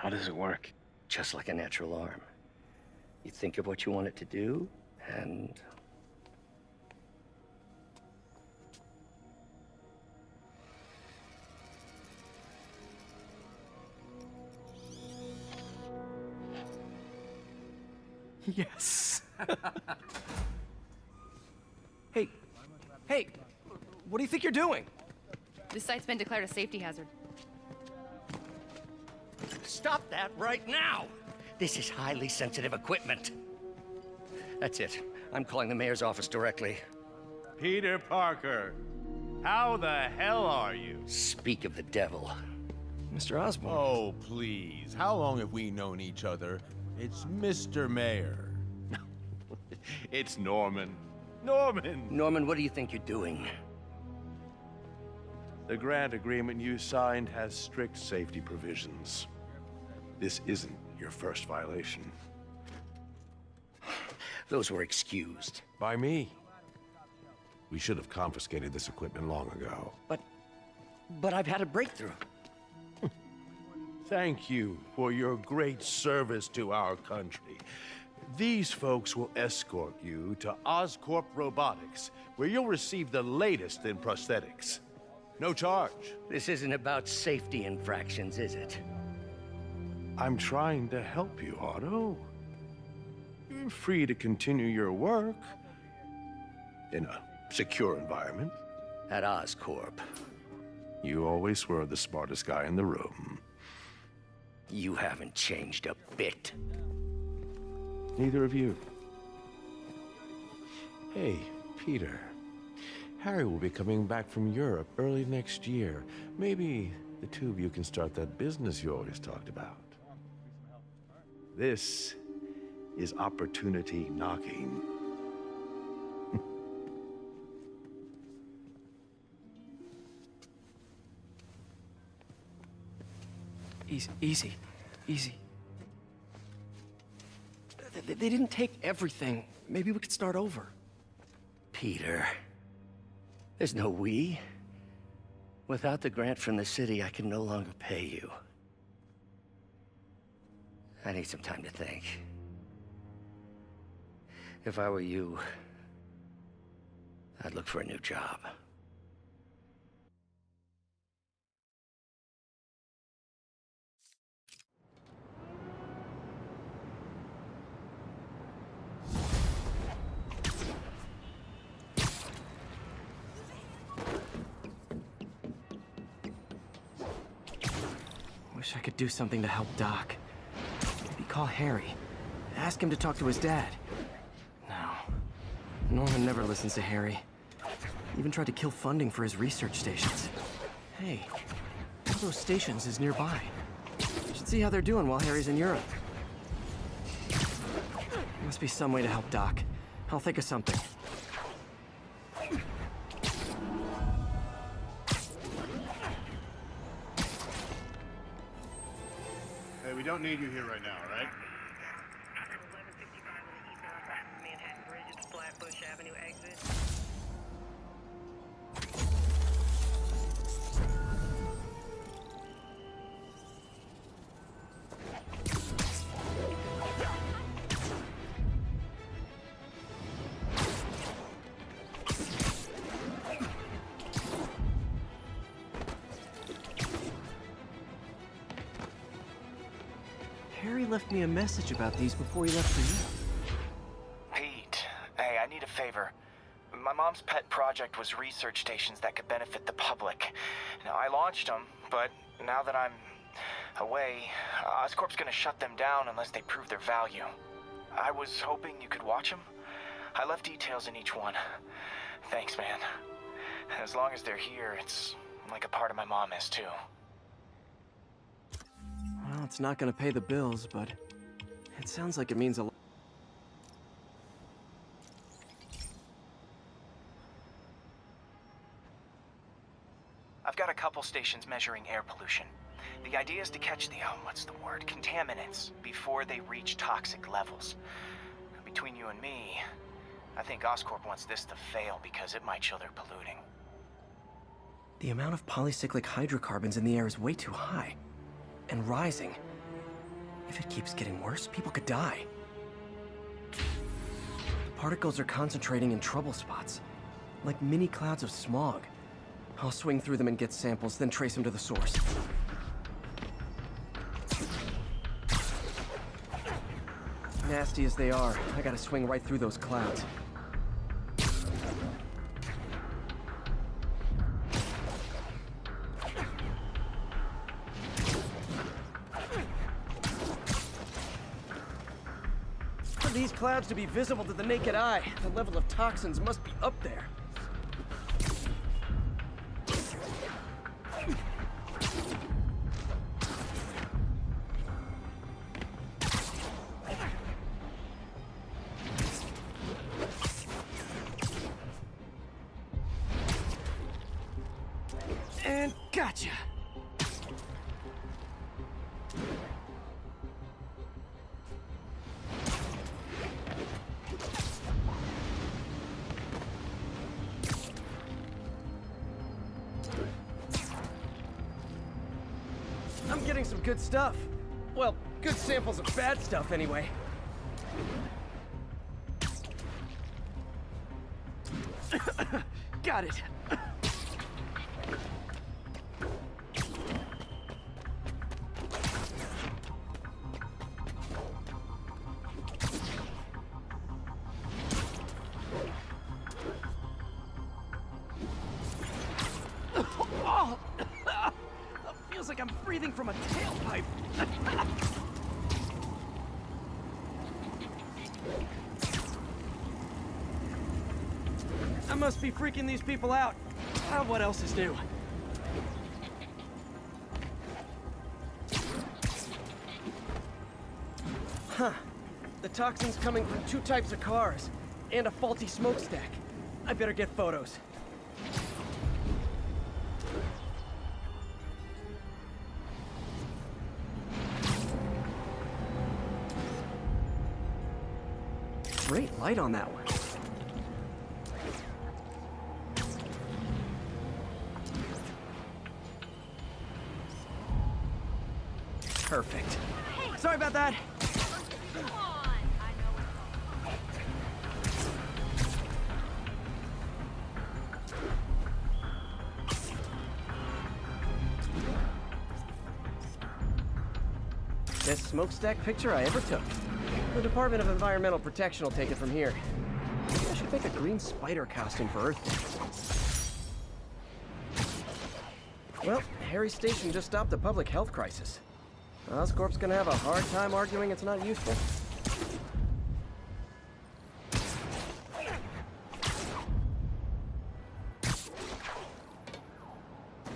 How does it work? Just like a natural arm. You think of what you want it to do, and... Yes. Hey, what do you think you're doing? This site's been declared a safety hazard. Stop that right now! This is highly sensitive equipment. That's it. I'm calling the mayor's office directly. Peter Parker, how the hell are you? Speak of the devil. Mr. Osborn. Oh, please. How long have we known each other? It's Mr. Mayor. It's Norman. Norman! Norman, what do you think you're doing? The grant agreement you signed has strict safety provisions. This isn't your first violation. Those were excused. By me. We should have confiscated this equipment long ago. But I've had a breakthrough. Thank you for your great service to our country. These folks will escort you to Oscorp Robotics, where you'll receive the latest in prosthetics. No charge. This isn't about safety infractions, is it? I'm trying to help you, Otto. You're free to continue your work in a secure environment. At Oscorp. You always were the smartest guy in the room. You haven't changed a bit. Neither of you. Hey, Peter. Harry will be coming back from Europe early next year. Maybe the two of you can start that business you always talked about. This is opportunity knocking. Easy. They didn't take everything. Maybe we could start over. Peter, there's no we. Without the grant from the city, I can no longer pay you. I need some time to think. If I were you, I'd look for a new job. Wish I could do something to help Doc. Maybe call Harry. Ask him to talk to his dad. No. Norman never listens to Harry. Even tried to kill funding for his research stations. Hey, one of those stations is nearby. Should see how they're doing while Harry's in Europe. Must be some way to help Doc. I'll think of something. Hey, we don't need you here right now, all right? Manhattan Bridge at Flatbush Avenue exit. Harry left me a message about these before he left for you. Pete, hey, I need a favor. My mom's pet project was research stations that could benefit the public. Now, I launched them, but now that I'm away, Oscorp's gonna shut them down unless they prove their value. I was hoping you could watch them. I left details in each one. Thanks, man. As long as they're here, it's like a part of my mom is, too. Well, it's not gonna pay the bills, but it sounds like it means a lot. I've got a couple stations measuring air pollution. The idea is to catch the, contaminants before they reach toxic levels. Between you and me, I think Oscorp wants this to fail because it might show they're polluting. The amount of polycyclic hydrocarbons in the air is way too high. And rising. If it keeps getting worse, people could die. The particles are concentrating in trouble spots, like mini clouds of smog. I'll swing through them and get samples, then trace them to the source. Nasty as they are, I gotta swing right through those clouds. For these clouds to be visible to the naked eye, the level of toxins must be up there. And gotcha! I'm getting some good stuff. Well, good samples of bad stuff, anyway. Got it. Oh! Feels like I'm breathing from a tailpipe. I must be freaking these people out. What else is new? Huh. The toxin's coming from 2 types of cars, and a faulty smokestack. I better get photos. Great light on that one. Perfect. Sorry about that. Come on! I know it's Best smokestack picture I ever took. The Department of Environmental Protection will take it from here. Maybe I should make a green spider costume for Earth Day. Well, Harry's station just stopped a public health crisis. Oscorp's gonna have a hard time arguing it's not useful.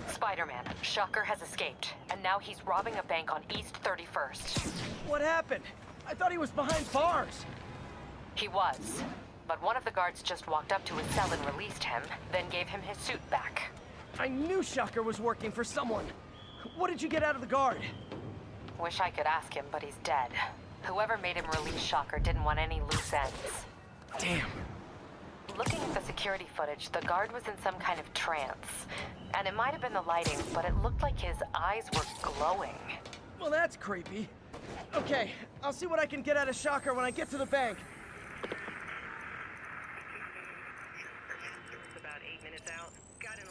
Spider-Man, Shocker has escaped, and now he's robbing a bank on East 31st. What happened? I thought he was behind bars. He was, but one of the guards just walked up to his cell and released him, then gave him his suit back. I knew Shocker was working for someone. What did you get out of the guard? Wish I could ask him, but he's dead. Whoever made him release Shocker didn't want any loose ends. Damn. Looking at the security footage, the guard was in some kind of trance. And it might have been the lighting, but it looked like his eyes were glowing. Well, that's creepy. Okay, I'll see what I can get out of Shocker when I get to the bank. It's about 8 minutes out. Got an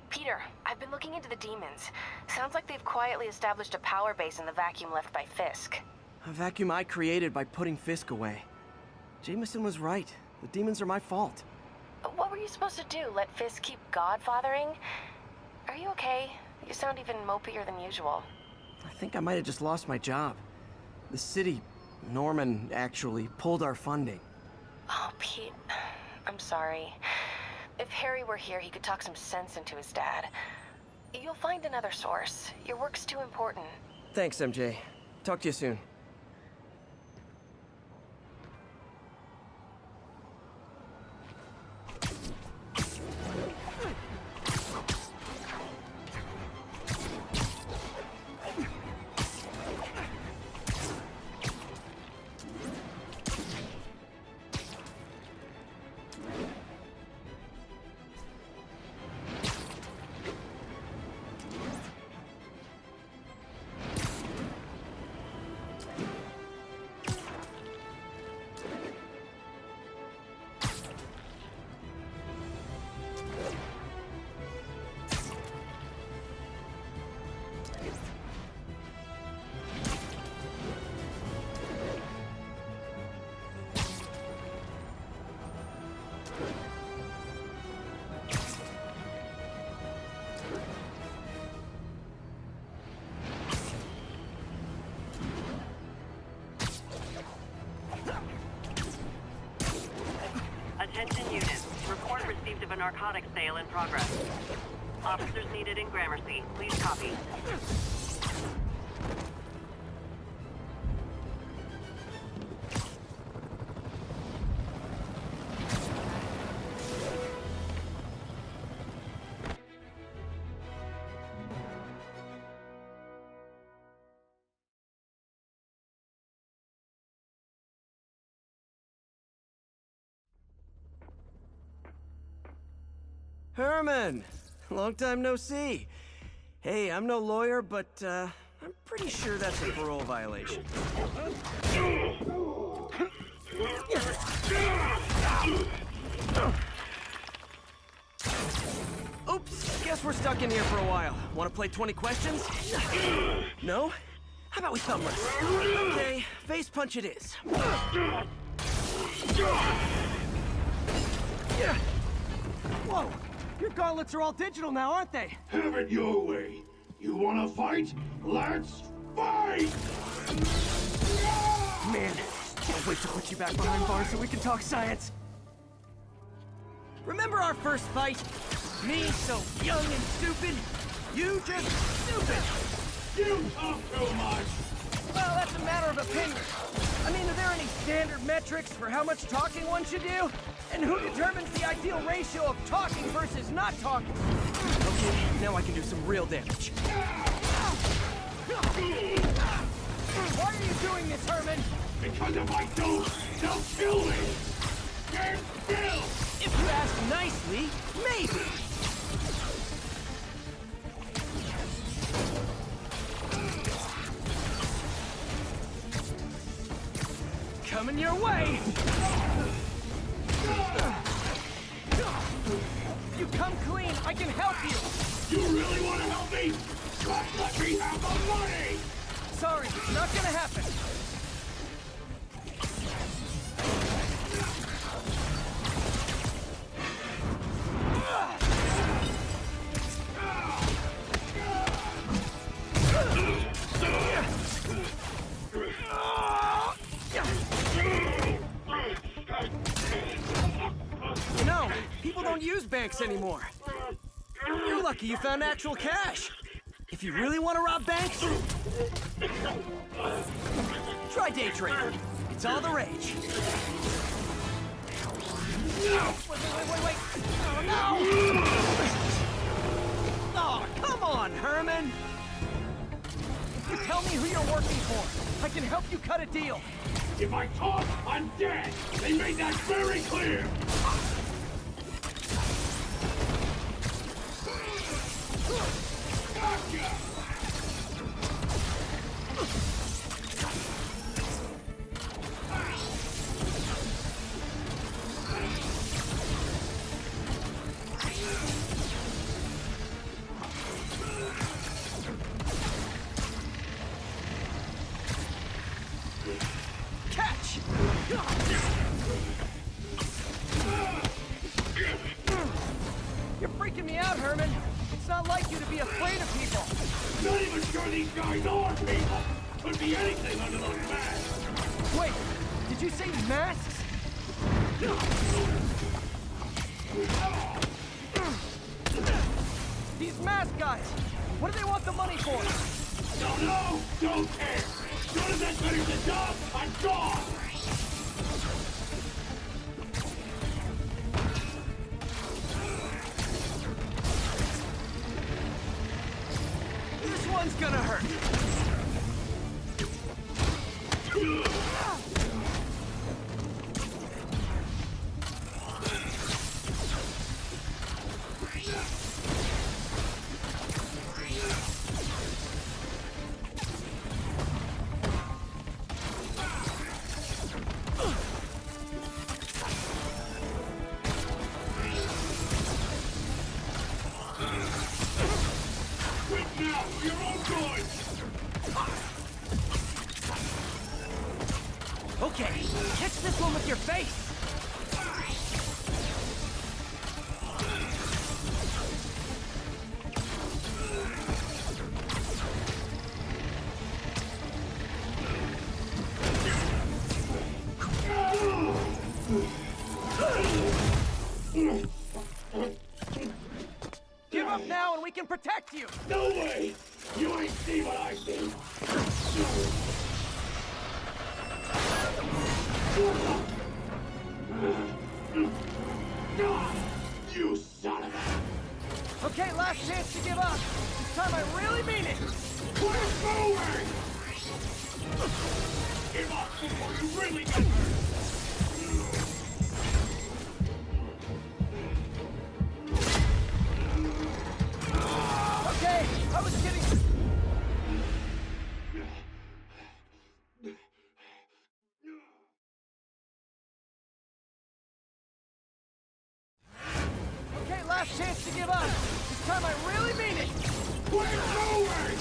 Peter, I've been looking into the demons. Sounds like they've quietly established a power base in the vacuum left by Fisk. A vacuum I created by putting Fisk away. Jameson was right. The demons are my fault. What were you supposed to do? Let Fisk keep godfathering? Are you okay? You sound even mopier than usual. I think I might have just lost my job. The city, Norman, actually pulled our funding. Oh, Pete, I'm sorry. If Harry were here, he could talk some sense into his dad. You'll find another source. Your work's too important. Thanks, MJ. Talk to you soon. Attention units. Report received of a narcotics sale in progress. Officers needed in Gramercy. Please copy. Herman! Long time no see. Hey, I'm no lawyer, but, I'm pretty sure that's a parole violation. Oops, guess we're stuck in here for a while. Want to play 20 questions? No? How about we thumb wrestle? Okay, face punch it is. Whoa! Your gauntlets are all digital now, aren't they? Have it your way. You wanna fight? Let's fight! Man, can't wait to put you back behind bars so we can talk science. Remember our first fight? Me so young and stupid, you just stupid! You talk too much! Well, that's a matter of opinion. I mean, are there any standard metrics for how much talking one should do? And who determines the ideal ratio of talking versus not talking? Okay, now I can do some real damage. Why are you doing this, Herman? Because if I don't, they'll kill me! Get killed! If you ask nicely, maybe. Coming your way! If you come clean, I can help you! You really want to help me? Let me have the money! Sorry, it's not gonna happen. You know, people don't use banks anymore. You're lucky you found actual cash. If you really want to rob banks, try day trading. It's all the rage. Wait. Oh, no! Oh, come on, Herman! If you tell me who you're working for, I can help you cut a deal. If I talk, I'm dead! They made that very clear! Gotcha! Catch! You're freaking me out, Herman. It's not like you to be afraid of people. not even sure these guys are people. Could be anything under those masks. Wait, did you say masks? These mask guys, what do they want the money for? Don't know, don't care. As soon as I finish the job, I'm gone. This one's gonna hurt. Quit now, for your own good. Okay, catch this one with your face! Give up now and we can protect you! No way! You ain't see what I see! You son of a... Okay, last chance to give up. This time I really mean it. Quit moving! Give up before you really get hurt! Okay, I was kidding. Okay, last chance to give up. This time I really mean it. Quit moving!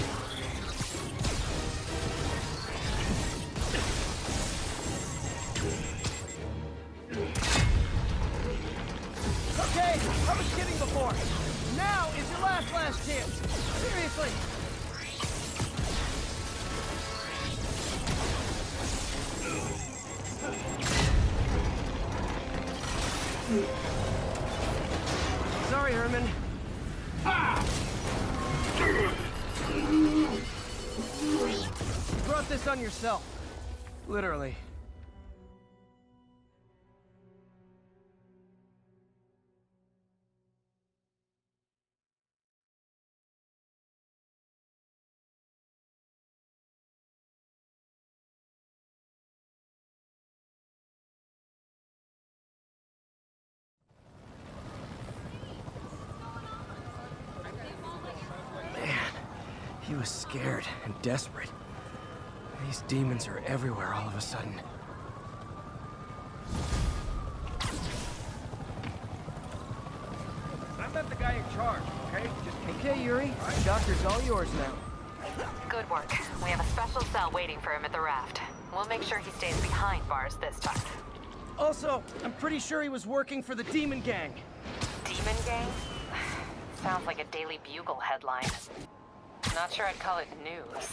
Okay, I was kidding before. Now is your last chance. Seriously. Sorry, Herman. You brought this on yourself. Literally. He was scared and desperate. These demons are everywhere all of a sudden. I'm not the guy in charge, okay? Just Okay, Yuri. Doctor's all yours now. Good work. We have a special cell waiting for him at the raft. We'll make sure he stays behind bars this time. Also, I'm pretty sure he was working for the Demon Gang. Demon Gang? Sounds like a Daily Bugle headline. Not sure I'd call it news.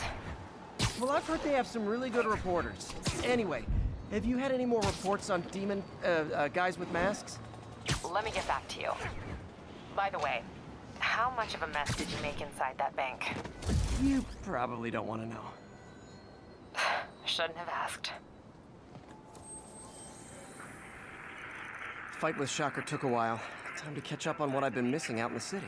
Well, I've heard they have some really good reporters. Anyway, have you had any more reports on demon, guys with masks? Let me get back to you. By the way, how much of a mess did you make inside that bank? You probably don't want to know. Shouldn't have asked. Fight with Shocker took a while. Time to catch up on what I've been missing out in the city.